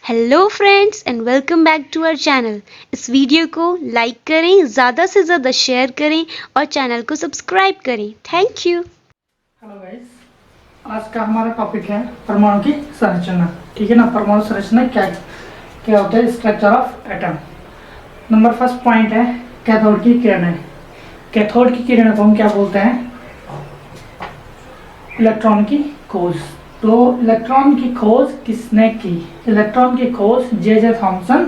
Hello friends and welcome back to our channel. इस video को like करें, ज़्यादा से ज़्यादा शेयर करें और चैनल को सब्सक्राइब करें। Thank you. हेलो गाइस, आज का हमारा टॉपिक है परमाणु की संरचना। ठीक है ना। परमाणु संरचना क्या क्या होता है, structure of atom. Number first point है कैथोड की किरणें। कैथोड की किरणें को हम क्या बोलते हैं? इलेक्ट्रॉन की खोज। तो इलेक्ट्रॉन की खोज किसने की? इलेक्ट्रॉन की खोज जे थॉमसन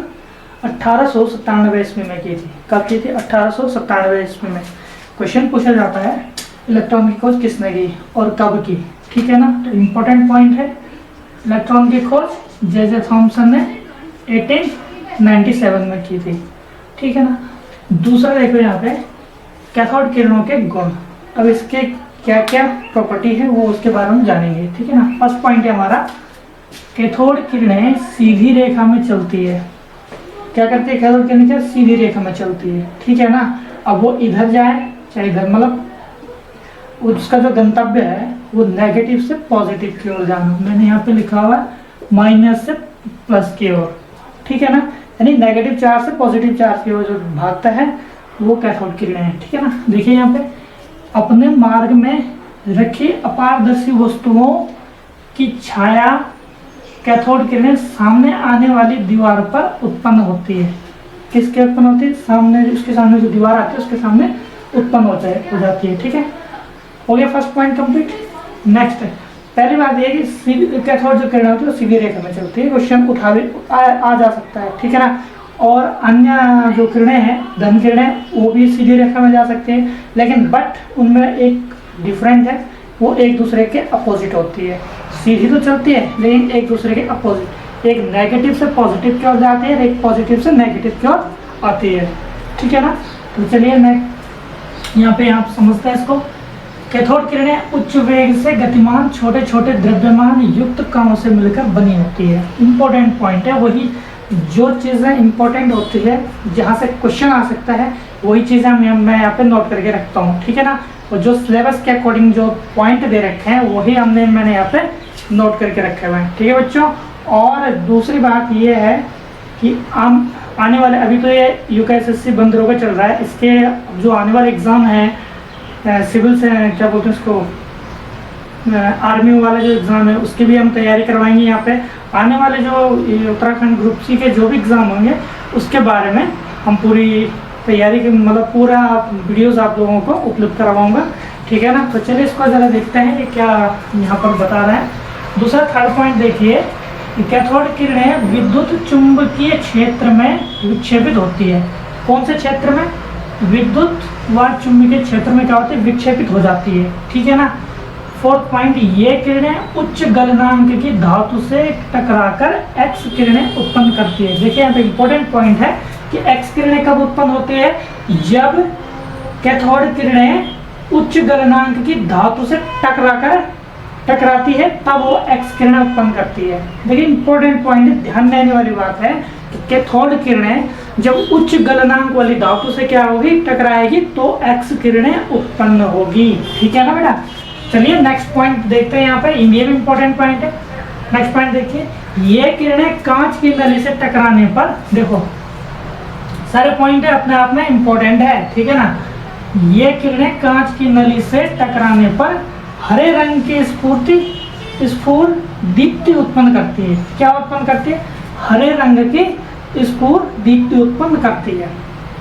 1897 ईस्वी में की थी। कब की थी? 1897 ईस्वी में। क्वेश्चन पूछा जाता है इलेक्ट्रॉन की खोज किसने की और कब की। ठीक है ना। तो इम्पोर्टेंट पॉइंट है, इलेक्ट्रॉन की खोज जे थॉमसन ने 1897 में की थी। ठीक है ना। दूसरा देखो यहाँ पे कैथोड किरणों के गुण। अब इसके क्या क्या प्रॉपर्टी है वो उसके बारे में जानेंगे। ठीक है ना। फर्स्ट पॉइंट है हमारा, कैथोड किरणें सीधी रेखा में चलती है। क्या करती है कैथोड किरणें? क्या सीधी रेखा में चलती है। ठीक है ना। अब वो इधर जाए चाहे इधर, मतलब उसका जो गंतव्य है वो नेगेटिव से पॉजिटिव की ओर जाना। मैंने यहाँ पे लिखा हुआ है माइनस से प्लस की ओर। ठीक है ना। यानी नेगेटिव चार्ज से पॉजिटिव चार्ज की ओर जो भागता है वो कैथोड किरणें है। ठीक है ना। देखिए यहाँ पे अपने मार्ग में रखी अपारदर्शी वस्तुओं की छाया कैथोड किरणें सामने आने वाली दीवार पर उत्पन्न होती है। किसके उत्पन्न होती है? सामने, उसके सामने जो दीवार आती है उसके सामने उत्पन्न हो जाती है। ठीक है। हो गया फर्स्ट पॉइंट कंप्लीट। नेक्स्ट पहली बात ये कि कैथोड जो किरण होती है वो सीधी रेखा में चलती है। क्वेश्चन आ जा सकता है। ठीक है ना। और अन्य जो किरणें हैं, धन किरणें, वो भी सीधी रेखा में जा सकती है, लेकिन बट उनमें एक डिफरेंट है, वो एक दूसरे के अपोजिट होती है। सीधी तो चलती है लेकिन एक दूसरे के अपोजिट, एक नेगेटिव से पॉजिटिव की ओर जाती है, एक पॉजिटिव से नेगेटिव की ओर आती है। ठीक है ना। तो चलिए नेक्स्ट यहाँ पे आप समझते हैं इसको। कैथोड किरणें उच्च वेग से गतिमान छोटे छोटे द्रव्यमान युक्त कणों से मिलकर बनी होती है। इंपॉर्टेंट पॉइंट है, वही जो चीज़ें इंपॉर्टेंट होती है जहाँ से क्वेश्चन आ सकता है वही चीज़ें मैं यहाँ पे नोट करके रखता हूँ। ठीक है ना। और जो सिलेबस के अकॉर्डिंग जो पॉइंट दे रखे हैं वही मैंने यहाँ पे नोट करके रखे हुए हैं। ठीक है बच्चों। और दूसरी बात ये है कि आने वाले, अभी तो ये यूकेएसएससी बंद होकर चल रहा है, इसके जो आने वाले एग्ज़ाम हैं सिविल से, क्या बोलते हैं उसको, आर्मी वाला जो एग्ज़ाम है उसकी भी हम तैयारी करवाएंगे। यहाँ पे आने वाले जो उत्तराखंड ग्रुप सी के जो भी एग्ज़ाम होंगे उसके बारे में हम पूरी तैयारी की, मतलब पूरा वीडियोस आप लोगों को उपलब्ध करवाऊंगा। ठीक है ना। तो चलिए इसको ज़रा देखते हैं कि क्या यहाँ पर बता रहे हैं। दूसरा थर्ड पॉइंट देखिए, कैथोड किरणें विद्युत चुंबकीय क्षेत्र में विक्षेपित होती है। कौन से क्षेत्र में? विद्युत व चुंबकीय क्षेत्र में क्या होती है? विक्षेपित हो जाती है। ठीक है ना। फोर्थ पॉइंट, ये किरणें उच्च गलनांक की धातु से टकराकर एक्स किरणें उत्पन्न करती है। देखिए यहाँ पे इंपॉर्टेंट पॉइंट है कि एक्स किरणें कब उत्पन्न होती है? जब कैथोड किरणें उच्च गलनांक की धातु से टकराती है तब वो एक्स किरणें उत्पन्न करती है। देखिए इंपॉर्टेंट पॉइंट, ध्यान देने वाली बात है कि कैथोड किरणें जब उच्च गलनांक वाली धातु से क्या होगी? टकराएगी तो एक्स किरणें उत्पन्न होगी। ठीक है ना बेटा। चलिए नेक्स्ट पॉइंट देखते हैं। यहाँ पे ये भी इंपॉर्टेंट पॉइंट है। नेक्स्ट पॉइंट देखिए, ये किरणें कांच की नली से टकराने पर, देखो सारे पॉइंट है अपने आप में इंपॉर्टेंट है। ठीक है ना। ये किरणें कांच की नली से टकराने पर हरे रंग की स्फुर दीप्ति उत्पन्न करती है। क्या उत्पन्न करती है? हरे रंग की स्फुर दीप्ति उत्पन्न करती है।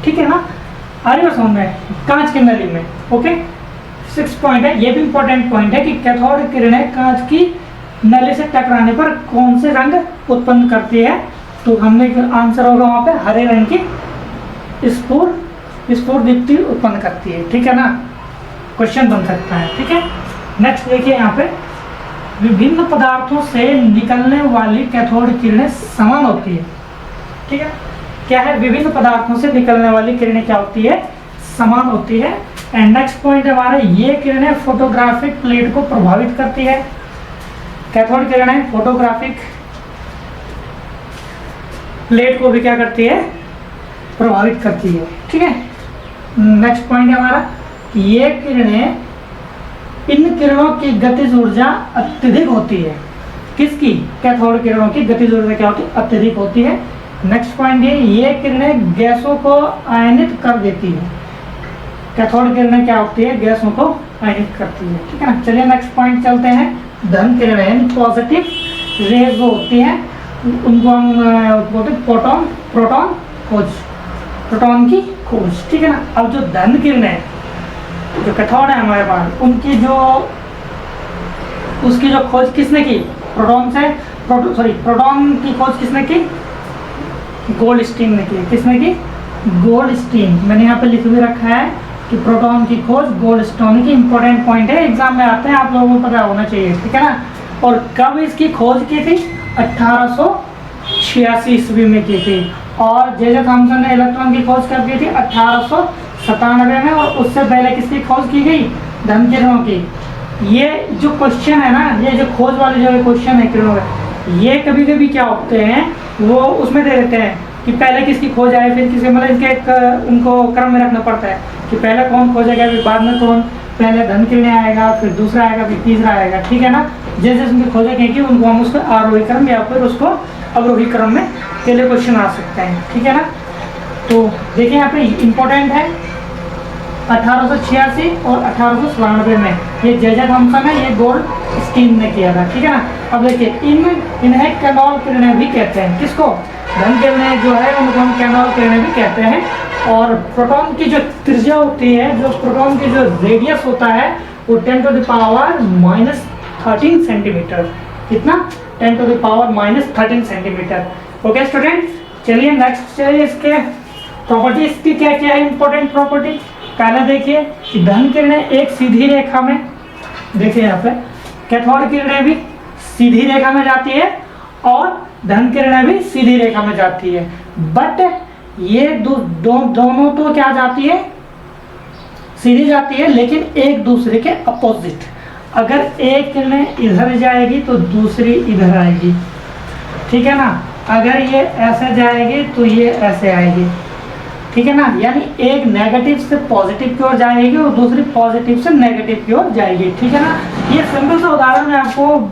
ठीक है ना। आगे समझ में, कांच की नली में। ओके। 6 पॉइंट है, ये भी इंपॉर्टेंट पॉइंट है कि कैथोड किरणें कांच की नली से टकराने पर कौन से रंग उत्पन्न करती है? तो हमने आंसर होगा वहां पे हरे रंग की स्फुर दीप्ति उत्पन्न करती है। ठीक है ना। क्वेश्चन बन सकता है। ठीक है। नेक्स्ट देखिए यहाँ पे, विभिन्न पदार्थों से निकलने वाली कैथोड किरणें समान होती है। ठीक है। क्या है? विभिन्न पदार्थों से निकलने वाली किरणें क्या होती है? समान होती है। एंड नेक्स्ट पॉइंट हमारा, ये किरणें फोटोग्राफिक प्लेट को प्रभावित करती है। कैथोड किरणें फोटोग्राफिक प्लेट को भी क्या करती है? प्रभावित करती है। ठीक है। नेक्स्ट पॉइंट हमारा, ये किरणें, इन किरणों की गतिज ऊर्जा अत्यधिक होती है। किसकी? कैथोड किरणों की गतिज ऊर्जा क्या होती है? अत्यधिक होती है। नेक्स्ट पॉइंट ये किरणें गैसों को आयनित कर देती है। कैथोड किरणें क्या होती है? गैसों को आयनित करती है। ठीक है ना। चलिए नेक्स्ट पॉइंट चलते हैं। धन किरणें पॉजिटिव रेज जो होती हैं उनको हम बोलते हैं प्रोटॉन खोज, प्रोटॉन की खोज। ठीक है ना। अब जो धन किरणें जो कैथोड है हमारे पास, उनकी जो उसकी जो खोज किसने की? प्रोटॉन की खोज किसने की? गोल्डस्टीन ने की। किसने की? गोल्डस्टीन। मैंने यहाँ पे लिख भी रखा है कि प्रोटॉन की खोज गोल्डस्टीन की। इंपॉर्टेंट पॉइंट है, एग्जाम में आते हैं, आप लोगों को पता होना चाहिए। ठीक है ना। और कब इसकी खोज की थी? 1886 ईस्वी में की थी। और जे थॉमसन ने इलेक्ट्रॉन की खोज कब की थी? 1897 में। और उससे पहले किसकी खोज की गई? धन किरणों की। ये जो क्वेश्चन है ना, ये जो खोज वाले जो क्वेश्चन है किरणों का, ये कभी कभी क्या होते हैं, वो उसमें दे देते हैं कि पहले किसकी खोज आए, फिर किसके, मतलब इनके एक उनको क्रम में रखना पड़ता है कि पहले कौन खोजेगा, फिर बाद में कौन, पहले धन किरणें आएगा, फिर दूसरा आएगा, फिर तीसरा आएगा। ठीक है ना। जैसे जैसे उनकी खोजें की उनको हम उसको आरोही क्रम या फिर उसको अवरोही क्रम में के लिए क्वेश्चन आ सकते हैं। ठीक है ना। तो देखिए यहाँ पे इम्पोर्टेंट है 1886 और 1897 में ये जे थॉमसन है, ये गोल्डस्टीन ने किया था। ठीक है ना। अब देखिए इन्हें कैनोल किरणें भी कहते हैं। किसको? धन किरणें जो है उनको हम कैनोल किरणें भी कहते हैं। और प्रोटॉन की जो त्रिज्या होती है, जो प्रोटॉन की जो रेडियस होता है, वो 10⁻⁻13 सेंटीमीटर। कितना? 10⁻⁻13 सेंटीमीटर। ओके स्टूडेंट, चलिए नेक्स्ट चलिए इसके प्रॉपर्टीज की क्या क्या है इंपॉर्टेंट प्रॉपर्टी। पहले देखिए कि धन किरणें एक सीधी रेखा में, देखिए यहाँ पे कैथोड किरणें भी सीधी रेखा में जाती है और धन किरणें भी सीधी रेखा में जाती है। बट ये दोनों तो क्या जाती है? सीधी जाती है, लेकिन एक दूसरे के अपोजिट। अगर एक किरणें इधर जाएगी तो दूसरी इधर आएगी। ठीक है ना। अगर ये ऐसे जाएगी तो ये ऐसे आएगी। ठीक है ना। यानी एक नेगेटिव से पॉजिटिव की ओर जाएगी और दूसरी पॉजिटिव से नेगेटिव की ओर जाएगी। ठीक है ना। ये सिंपल सा उदाहरण है आपको,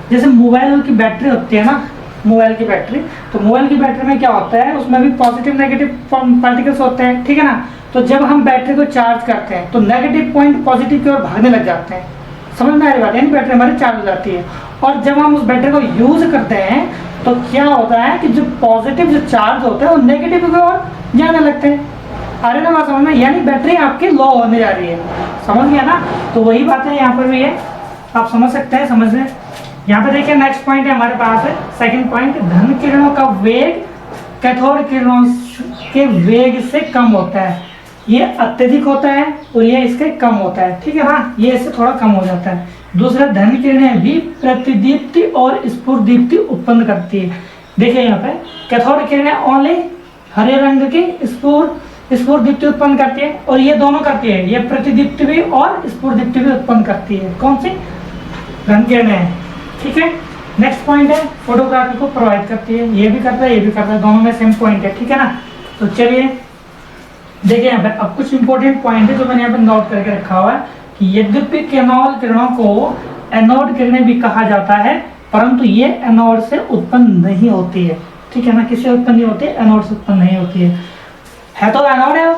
जैसे मोबाइल की बैटरी होती है ना, मोबाइल की बैटरी, तो मोबाइल की बैटरी में क्या होता है, उसमें भी पॉजिटिव नेगेटिव पार्टिकल्स होते हैं। ठीक है ना। तो जब हम बैटरी को चार्ज करते हैं तो नेगेटिव पॉइंट पॉजिटिव की ओर भागने लग जाते हैं। समझ में आ रही बात? यानी बैटरी हमारी चार्ज हो जाती है। और जब हम उस बैटरी को यूज करते हैं तो क्या होता है कि जो पॉजिटिव जो चार्ज होता है वो नेगेटिव की ओर जाने लगते हैं। अरे ना बात समझ में? यानी बैटरी आपकी लो होने जा रही है। समझ गया ना। तो वही बात है यहाँ पर भी है, आप समझ सकते हैं, समझ में। यहाँ पे देखिए नेक्स्ट पॉइंट है हमारे पास है सेकंड पॉइंट, धन किरणों का वेग कैथोड किरणों के वेग से कम होता है। ये अत्यधिक होता है और ये इसके कम होता है। ठीक है ना। ये इससे थोड़ा कम हो जाता है। दूसरा, धन किरणें भी प्रतिदीप्ति और स्फुरदीप्ति उत्पन्न करती है। देखिए यहाँ पे कैथोड किरणें ओनली हरे रंग की स्फुरदीप्ति उत्पन्न करती है और ये दोनों करती है, ये प्रतिदीप्ति भी और स्फुरदीप्ति भी उत्पन्न करती है। कौन सी? धन किरणें। ठीक है। नेक्स्ट पॉइंट है फोटोग्राफी को प्रोवाइड करती है। ये भी करता है, ये भी करता है, दोनों में सेम पॉइंट है। ठीक है ना। तो चलिए देखिए यहाँ पे अब कुछ इंपॉर्टेंट पॉइंट है जो मैंने यहाँ पे नोट करके रखा हुआ है कि यद्यपि कैनोल किरणों को एनोड किरणें भी कहा जाता है, परंतु ये एनोड से उत्पन्न नहीं होती है। ठीक है ना। किससे उत्पन्न नहीं होती है? एनोड से उत्पन्न नहीं होती है तो एनोड है,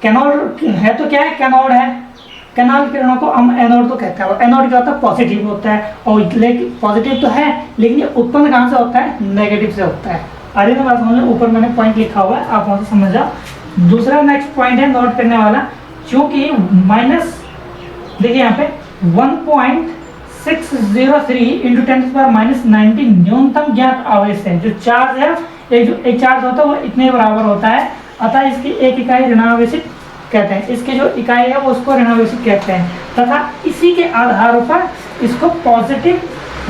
कैनोड है तो क्या है? कैनोड है। कैनोल किरणों को हम एनोड तो कहते हैं। एनोड क्या होता है? पॉजिटिव होता है। और लेकिन पॉजिटिव तो है, लेकिन ये उत्पन्न कहाँ से होता है? नेगेटिव से होता है। अरे ना बात समझ, ऊपर मैंने पॉइंट लिखा हुआ है, आप वहां से समझ जाओ। दूसरा नेक्स्ट पॉइंट है नोट करने वाला, क्योंकि माइनस, देखिए यहाँ पे 1.603 × 10⁻⁻19 न्यूनतम ज्ञात आवेश है। जो चार्ज है, एक चार्ज होता है वो इतने बराबर होता है, अतः इसकी एक इकाई ऋणावेशित कहते हैं। इसकी जो इकाई है वो उसको ऋणावेशित कहते हैं, तथा इसी के आधार पर इसको पॉजिटिव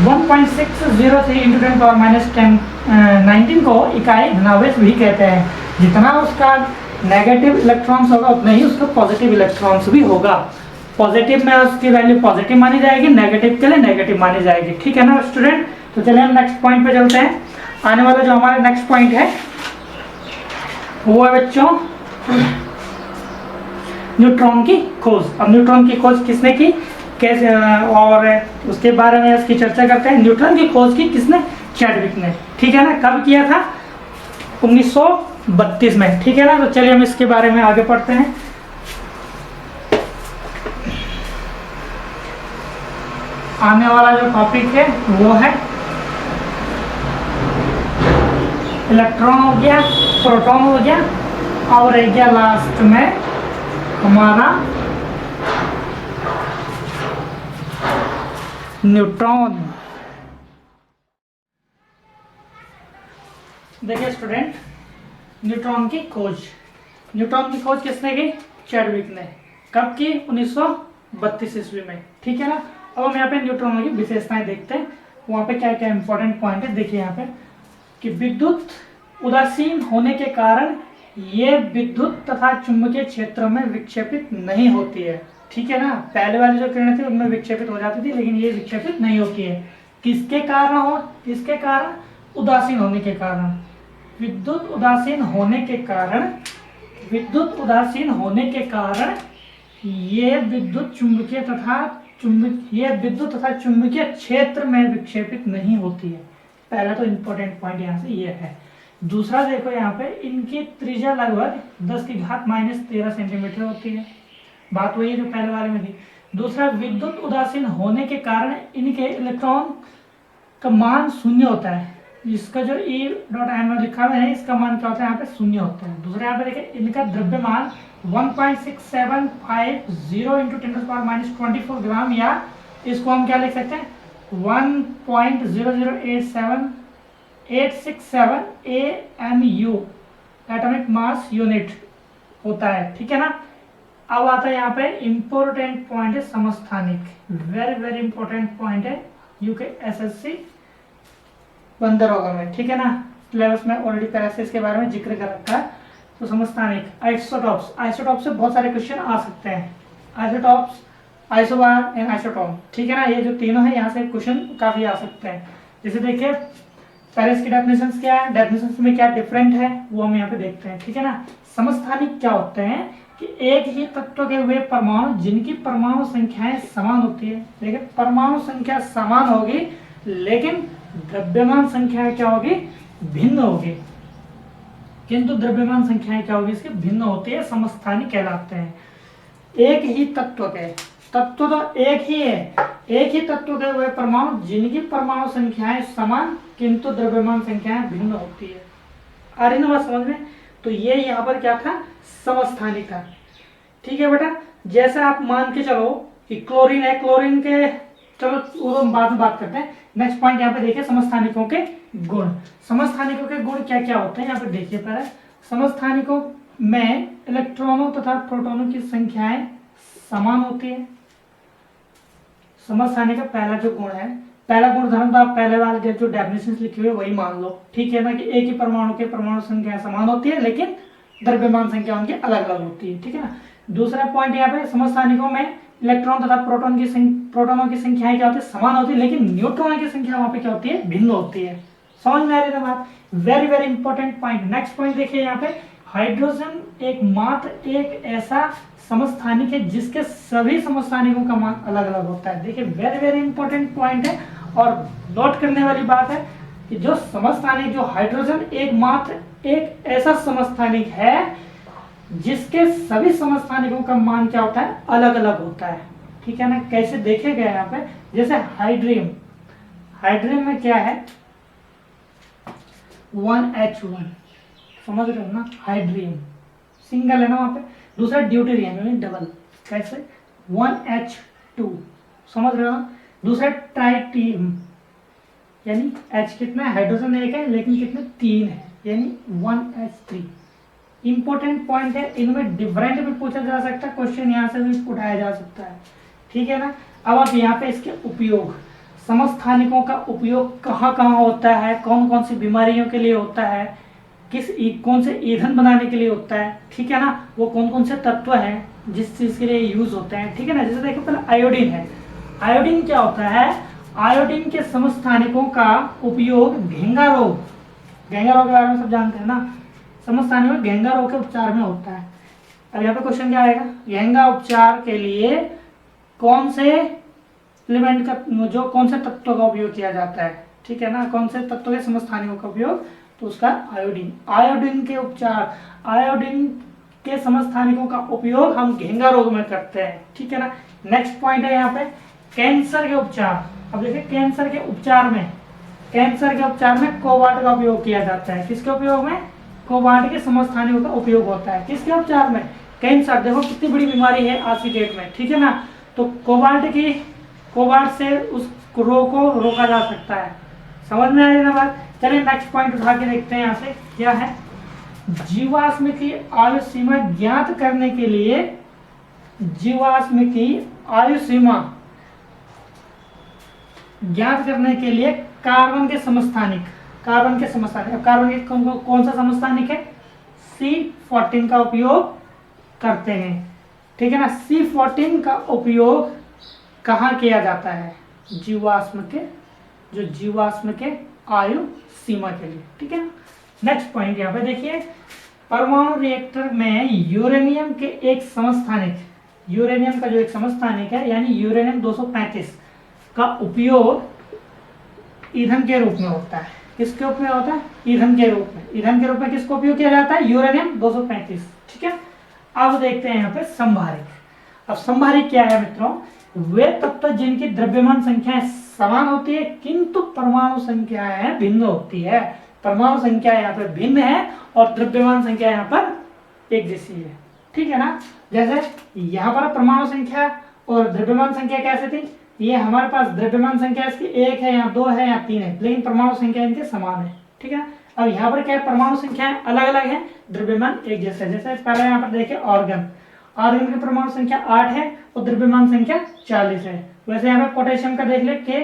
1.603 × 10⁻⁻19 को इकाई ऋणावेश भी कहते हैं। जितना उसका नेगेटिव इलेक्ट्रॉन्स होगा उतना ही उसका पॉजिटिव इलेक्ट्रॉन्स भी होगा। पॉजिटिव में उसकी वैल्यू पॉजिटिव मानी जाएगी, नेगेटिव के लिए नेगेटिव मानी जाएगी। ठीक है ना स्टूडेंट। तो चलिए हम नेक्स्ट पॉइंट पे चलते हैं। आने वाला जो हमारा नेक्स्ट पॉइंट है वो है बच्चों न्यूट्रॉन की खोज। अब न्यूट्रॉन की खोज किसने की? कैसे और उसके बारे में इसकी चर्चा करते हैं। न्यूट्रॉन की खोज की किसने? चैडविक ने, ठीक है ना। कब किया था? 1932 में, ठीक है ना। तो चलिए हम इसके बारे में आगे पढ़ते हैं। आने वाला जो टॉपिक है वो है इलेक्ट्रॉन हो गया, प्रोटॉन हो गया, और रह गया लास्ट में हमारा न्यूट्रॉन। देखिए स्टूडेंट, न्यूट्रॉन की खोज किसने की? चैडविक ने। कब की? 1932 ईस्वी में, ठीक है ना। अब हम यहाँ पे न्यूट्रॉन की विशेषताएं देखते हैं, वहाँ पे क्या क्या इंपॉर्टेंट पॉइंट है। देखिए यहाँ पे कि विद्युत उदासीन होने के कारण ये विद्युत तथा चुंबकीय क्षेत्रों में विक्षेपित नहीं होती है, ठीक है ना। पहले वाली जो किरणें थी उनमें विक्षेपित हो जाती थी, लेकिन ये विक्षेपित नहीं होती है। किसके कारण? उदासीन होने के कारण। विद्युत उदासीन होने के कारण ये विद्युत तथा चुंबकीय क्षेत्र में विक्षेपित नहीं होती है। पहला तो इंपॉर्टेंट पॉइंट यहाँ से ये है। दूसरा देखो यहाँ पे इनकी त्रिज्या लगभग 10⁻⁻13 सेंटीमीटर होती है। बात वही जो पहले वाले में थी। दूसरा, विद्युत उदासीन होने के कारण इनके इलेक्ट्रॉन का मान शून्य होता है। इसका जो E.n में लिखा हुआ है, इसका मान क्या होता है? यहाँ पे शून्य होता है। दूसरा यहाँ पे देखिए इनका द्रव्यमान 1.6750 × 10⁻24 ग्राम, या इसको हम क्या लिख सकते हैं? 1.00867 AMU एटॉमिक मास यूनिट होता है, ठीक है ना। अब आता है यहाँ पे इंपॉर्टेंट पॉइंट है समस्थानिक। वेरी इंपॉर्टेंट पॉइंट है, UPSSC बंदर होगा में, ठीक है ना। सिलेबस में ऑलरेडी पहले इसके बारे में जिक्र कर रखा है। तो समस्थानिक, आइसोटॉप्स से बहुत सारे क्वेश्चन आ सकते हैं। आइसोटॉप्स, आइसोबार एंड आइसोटोन, ठीक है ना। ये जो तीनों है यहाँ से क्वेश्चन काफी आ सकते हैं। जैसे देखिए पहले इसकी डेफिनेशंस क्या है, डेफिनेशंस में क्या डिफरेंट है वो हम यहाँ पे देखते हैं, ठीक है ना। समस्थानिक क्या होते हैं कि एक ही तत्व के हुए परमाणु जिनकी परमाणु संख्याएं समान होती है। देखिए परमाणु संख्या समान होगी, लेकिन द्रव्यमान संख्या क्या होगी? भिन्न होगी। किंतु द्रव्यमान संख्याएं क्या होगी? इसकी भिन्न होती है, समस्थानिक कहलाते हैं। एक ही तत्व तो एक ही है, एक ही तत्व के हुए परमाणु जिनकी परमाणु संख्याएं समान किंतु द्रव्यमान संख्याएं भिन्न होती है। आ रही ना बात समझ में? तो ये यहाँ पर क्या था? समस्थानिक था, ठीक है बेटा। जैसे आप मान के चलो कि क्लोरीन है, क्लोरीन के, चलो वो हम बाद में बात करते हैं। नेक्स्ट पॉइंट यहाँ पे देखिए समस्थानिकों के गुण। समस्थानिकों के गुण क्या क्या होते हैं यहाँ पे देखिए। पहले समस्थानिकों में इलेक्ट्रॉनों तथा प्रोटॉनों की संख्याएं समान होती है। समस्थानिक का पहला जो गुण है, पहला गुण धर्म, तो आप पहले वाले जो डेफिनेशन लिखी हुई है वही मान लो, ठीक है ना। कि एक ही परमाणु के परमाणु संख्या समान होती है, लेकिन द्रव्यमान संख्या उनकी अलग अलग होती है, ठीक है ना। दूसरा पॉइंट यहाँ पे समस्थानिकों में इलेक्ट्रॉन तथा प्रोटॉनों की संख्याएं क्या होती है? समान होती है, लेकिन न्यूट्रॉनों की संख्या वहां पे क्या होती है? भिन्न होती है। समझ में आ रही है बात? Very important point. Next point देखिए यहाँ पे, हाइड्रोजन एकमात्र एक ऐसा समस्थानिक है जिसके सभी समस्थानिकों का मान अलग अलग होता है। देखिए वेरी इंपॉर्टेंट पॉइंट है, और नोट करने वाली बात है कि जो समस्थानिक, जो हाइड्रोजन एकमात्र एक ऐसा समस्थानिक है जिसके सभी समस्थानिकों का मान क्या होता है? अलग अलग होता है, ठीक है ना। कैसे देखे गए यहाँ पे? जैसे हाइड्रियम में क्या है? 1H1, समझ रहे हो ना। हाइड्रियम सिंगल है ना वहां पे। दूसरा ड्यूटेरियम यानी डबल, कैसे? 1H2, समझ रहे हो ना। दूसरा ट्राइटियम यानी H कितना है? हाइड्रोजन एक है लेकिन कितने? 3 है, यानी 1H3। इंपॉर्टेंट पॉइंट है, इनमें डिफरेंट भी पूछा जा सकता है, क्वेश्चन यहाँ से भी उठाया जा सकता है, ठीक है ना। अब आप यहाँ पे इसके उपयोग, समस्थानिकों का उपयोग कहाँ कहाँ होता है, कौन कौन सी बीमारियों के लिए होता है, कौन से ईंधन बनाने के लिए होता है, ठीक है ना। वो कौन कौन से तत्व हैं जिस चीज के लिए यूज होते हैं, ठीक है ना। जैसे देखो पहले आयोडीन है। आयोडीन क्या होता है? आयोडीन के समस्थानिकों का उपयोग घेंगा रोग के बारे में सब जानते हैं ना। समस्थानिक में घेंगा रोग के उपचार में होता है। अब यहाँ पे क्वेश्चन क्या आएगा? घेंगा उपचार के लिए कौन से एलिमेंट का जो कौन से तत्वों का उपयोग किया जाता है, ठीक है ना, कौन से तत्वों के समस्थानिकों का उपयोग, तो उसका आयोडीन। आयोडीन के उपचार, आयोडीन के समस्थानिकों का उपयोग हम घेंगा रोग में करते हैं, ठीक है ना। नेक्स्ट पॉइंट है यहाँ पे कैंसर के उपचार। अब देखिए कैंसर के उपचार में, कैंसर के उपचार में कोबाल्ट का उपयोग किया जाता है। किसके उपयोग में, कोबाल्ट के समस्थानिकों का उपयोग होता है किसके उपचार में, कैंसर। देखो कितनी बड़ी बीमारी है आज की डेट में, ठीक है ना। तो कोबाल्ट से उस रोग को रोका जा सकता है। समझ में आएगा ना बात। चलिए नेक्स्ट पॉइंट उठा के देखते हैं यहाँ से क्या है। जीवाश्म की आयु सीमा ज्ञात करने के लिए, जीवाश्म की आयु सीमा ज्ञात करने के लिए कार्बन के समस्थानिक, कार्बन के समस्थानिक, अब कार्बन के कौन सा समस्थानिक है, C14 का उपयोग करते हैं, ठीक है ना। C14 का उपयोग कहाँ किया जाता है, जीवाश्म के, जो जीवाश्म के आयु सीमा के लिए, ठीक है। नेक्स्ट पॉइंट यहाँ पे देखिए, परमाणु रिएक्टर में यूरेनियम के एक समस्थानिक, यूरेनियम का जो एक समस्थानिक है यानी यूरेनियम 235 का उपयोग ईंधन के रूप में होता है। किसके रूप में होता है, ईंधन के रूप में। ईंधन के रूप में किसको उपयोग किया जाता है, यूरेनियम 235, ठीक है। अब देखते हैं यहाँ पे संभारिक। अब संभारिक क्या है मित्रों, वे तत्व जिनकी द्रव्यमान संख्याएं समान होती है किंतु परमाणु संख्याएं भिन्न होती है। परमाणु संख्या यहाँ पर भिन्न है और द्रव्यमान संख्या यहाँ पर एक जैसी है, ठीक है ना। जैसे यहाँ पर परमाणु संख्या और द्रव्यमान संख्या कैसे थी, ये हमारे पास द्रव्यमान संख्या इसकी 1 है, यहाँ 2 है, यहाँ 3 है, लेकिन परमाणु संख्या इनके समान है, ठीक है। अब यहाँ पर क्या है, परमाणु संख्याएं अलग अलग है, द्रव्यमान एक जैसा है। जैसे पहले यहाँ पर देखिए ऑर्गन, ऑर्गन की परमाणु संख्या 8 है और द्रव्यमान संख्या 40 है। वैसे यहाँ पे पोटेशियम का देख ले के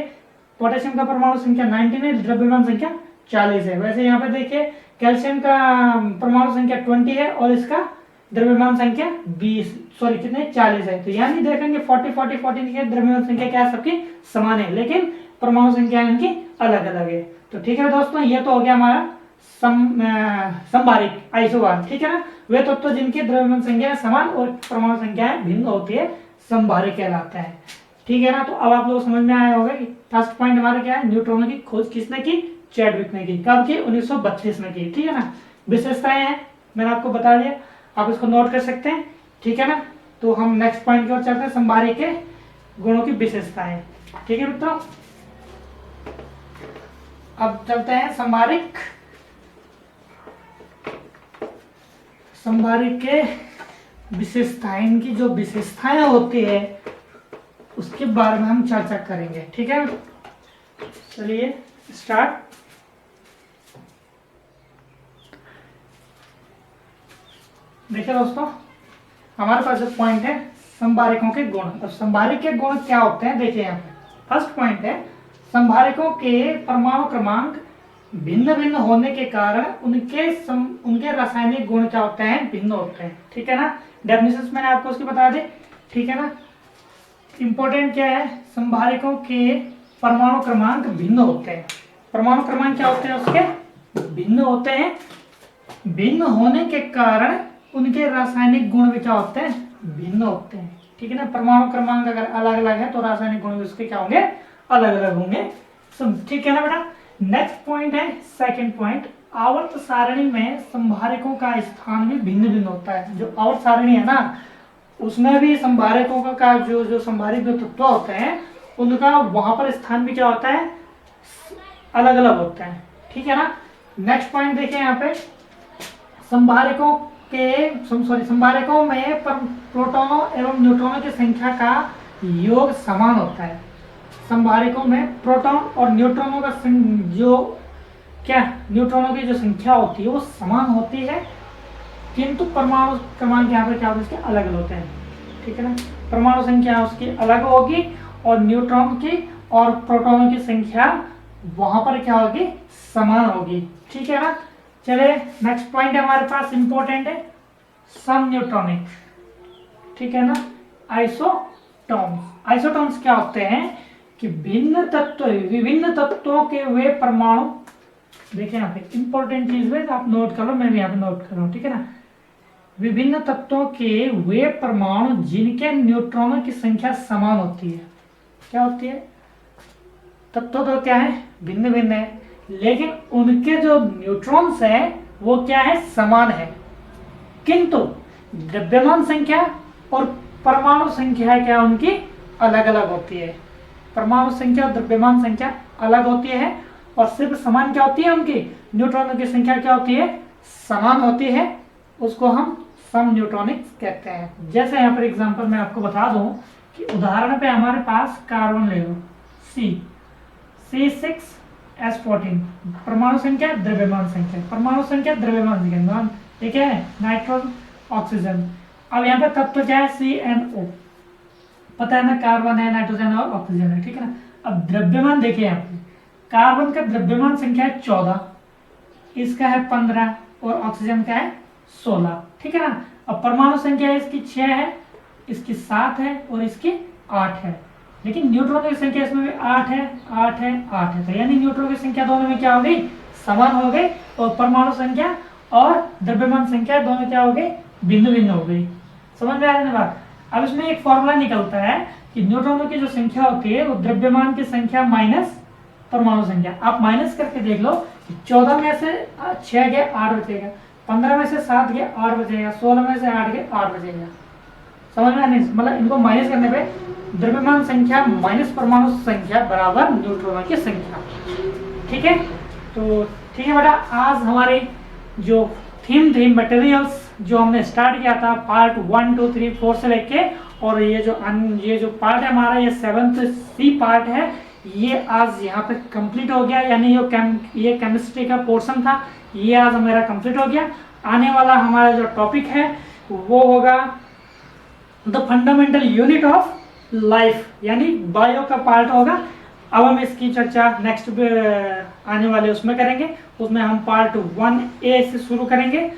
पोटेशियम का परमाणु संख्या 19 है, द्रव्यमान संख्या 40 है। वैसे यहाँ पे देखिए कैल्शियम का परमाणु संख्या 20 है और इसका द्रव्यमान संख्या 40 है। तो यानी देखेंगे 40 की द्रव्यमान संख्या क्या है, सबकी समान है, लेकिन परमाणु संख्या इनकी अलग अलग है। तो ठीक है दोस्तों, ये तो हो गया हमारा संभारिक आइसोबार, ठीक है ना। वे तत्व जिनकी द्रव्यमान संख्या समान और परमाणु संख्याएं भिन्न होती है संभारिक कहलाता है, ठीक है ना। तो अब आप लोग समझ में आया होगा कि फर्स्ट पॉइंट हमारा क्या है, न्यूट्रॉनों की खोज किसने की, चैडविक ने की। कब की, 1932 में की, ठीक है ना। विशेषताएं हैं मैंने आपको बता दिया, आप इसको नोट कर सकते हैं, ठीक है ना। तो हम नेक्स्ट पॉइंट की ओर चलते हैं, संभारिक के गुणों की विशेषताएं, ठीक है मित्रों। अब चलते हैं संभारिक के विशेषताएं, इनकी जो विशेषताएं होती है उसके बारे में हम चर्चा करेंगे, ठीक है। चलिए स्टार्ट। देखिए दोस्तों, हमारे पास जो पॉइंट है संभारिकों के गुण। अब संभारिक के गुण क्या होते हैं, देखिए यहाँ पे फर्स्ट पॉइंट है, संभारिकों के परमाणु क्रमांक भिन्न भिन्न होने के कारण उनके रासायनिक गुण क्या होते हैं, भिन्न होते हैं, ठीक है ना। डेफिनेशन मैंने आपको उसकी बता दी, ठीक है ना। इंपॉर्टेंट क्या है, संभारिकों के परमाणु क्रमांक भिन्न होते हैं। परमाणु क्रमांक क्या होते हैं, उसके भिन्न होते हैं। भिन्न होने के कारण उनके रासायनिक गुण भी क्या होते हैं, भिन्न होते हैं, ठीक है ना। परमाणु क्रमांक अगर अलग अलग है तो रासायनिक गुण भी उसके क्या होंगे, अलग अलग होंगे, ठीक है ना बेटा। नेक्स्ट पॉइंट है सेकंड पॉइंट, आवर्त सारणी में संभारिकों का स्थान भी भिन्न भिन्न होता है। जो आवर्त सारणी है ना, उसमें भी संभारिकों का जो संभारिक जो तत्व होते हैं उनका वहां पर स्थान भी क्या होता है, अलग अलग होता है, ठीक है ना। नेक्स्ट पॉइंट देखिए यहाँ पे, संभारिकों में प्रोटॉनों एवं न्यूट्रॉनों की संख्या का योग समान होता है। संभारिकों में प्रोटॉन और न्यूट्रॉनों का न्यूट्रॉनों की जो संख्या होती है वो समान होती है, किंतु परमाणु क्रमांक यहाँ पे क्या होते हैं, इसके अलग अलग होते हैं, ठीक है ना। परमाणु संख्या उसकी अलग होगी और न्यूट्रॉन की और प्रोटॉनों की संख्या वहां पर क्या होगी, समान होगी, ठीक है ना। चलिए नेक्स्ट पॉइंट हमारे पास इंपॉर्टेंट है, सम न्यूट्रॉनिक, ठीक है ना। आइसोटॉन्स, आइसोटॉन्स क्या होते हैं कि विभिन्न तत्वों के वे परमाणु, देखिए यहाँ पे इंपॉर्टेंट चीज है, आप नोट कर लो, मैं भी यहाँ पे नोट कर रहा हूँ, ठीक है ना। विभिन्न तत्वों के वे परमाणु जिनके न्यूट्रॉनों की संख्या समान होती है, क्या होती है, तत्व तो क्या है, भिन्न भिन्न है, लेकिन उनके जो न्यूट्रॉन्स है वो क्या है, समान है। किंतु द्रव्यमान संख्या और परमाणु संख्या क्या उनकी अलग अलग होती है। परमाणु संख्या और द्रव्यमान संख्या अलग होती है, और सिर्फ समान क्या होती है, उनकी न्यूट्रॉनों की संख्या क्या होती है, समान होती है। उसको हम सम न्यूट्रॉनिक्स कहते हैं। जैसे यहाँ पर एग्जांपल मैं आपको बता दूं कि उदाहरण पे हमारे पास कार्बन ले लो, C6H14, परमाणु संख्या द्रव्यमान संख्या, परमाणु संख्या द्रव्यमान संख्या, ये क्या है, नाइट्रोजन ऑक्सीजन। अब यहाँ पे तत्व क्या है, CNO, पता है ना, कार्बन है, नाइट्रोजन और ऑक्सीजन है, ठीक है ना। अब द्रव्यमान देखिए यहाँ पे, कार्बन का द्रव्यमान संख्या है 14, इसका है 15 और ऑक्सीजन का है 16, ठीक है ना। अब परमाणु संख्या इसकी 6 है, इसकी 7 है और इसकी 8 है, लेकिन न्यूट्रॉन की संख्या इसमें भी 8 है, 8 है, 8 है। तो यानी न्यूट्रॉन की संख्या दोनों में क्या हो गई, समान हो गई, और परमाणु संख्या और द्रव्यमान संख्या दोनों क्या हो गई, भिन्न भिन्न हो गई। समझ में आ रही है बात। अब इसमें एक फॉर्मूला निकलता है कि न्यूट्रॉनों की जो संख्या होती है वो द्रव्यमान की संख्या माइनस परमाणु संख्या। आप माइनस करके देख लो, 14 में से 6 गया 8 बचेगा, 15 में से 7 गया 8 बचेगा, 16 में से 8 गया 8 बचेगा। समझ में नहीं, मतलब इनको माइनस करने पे द्रव्यमान संख्या माइनस परमाणु संख्या बराबर न्यूट्रॉनों की संख्या, ठीक है। तो ठीक है बेटा, आज हमारी जो थीम थी मटेरियल्स, जो हमने स्टार्ट किया था पार्ट 1 2 3 4 से लेके, और ये जो पार्ट है हमारा, ये 7th C पार्ट है, ये आज यहाँ पे कंप्लीट हो गया। यानी ये केमिस्ट्री का पोर्शन था, ये आज मेरा कंप्लीट हो गया। आने वाला हमारा जो टॉपिक है वो होगा the fundamental unit of life, यानी बायो का पार्ट होगा। अब हम इसकी चर्चा नेक्स्ट आने वाले उसमें करेंगे। उसमें हम पार्ट 1A से शुरू करेंगे,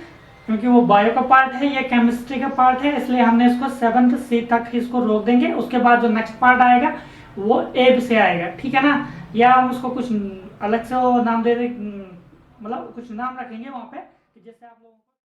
क्योंकि वो बायो का पार्ट है, ये केमिस्ट्री का पार्ट है, इसलिए हमने इसको 7th C तक इसको रोक देंगे। उसके बाद जो नेक्स्ट पार्ट आएगा वो A से आएगा, ठीक है ना। या हम उसको कुछ अलग से नाम दे दे, मतलब कुछ नाम रखेंगे वहाँ पे, जैसे आप लोगों को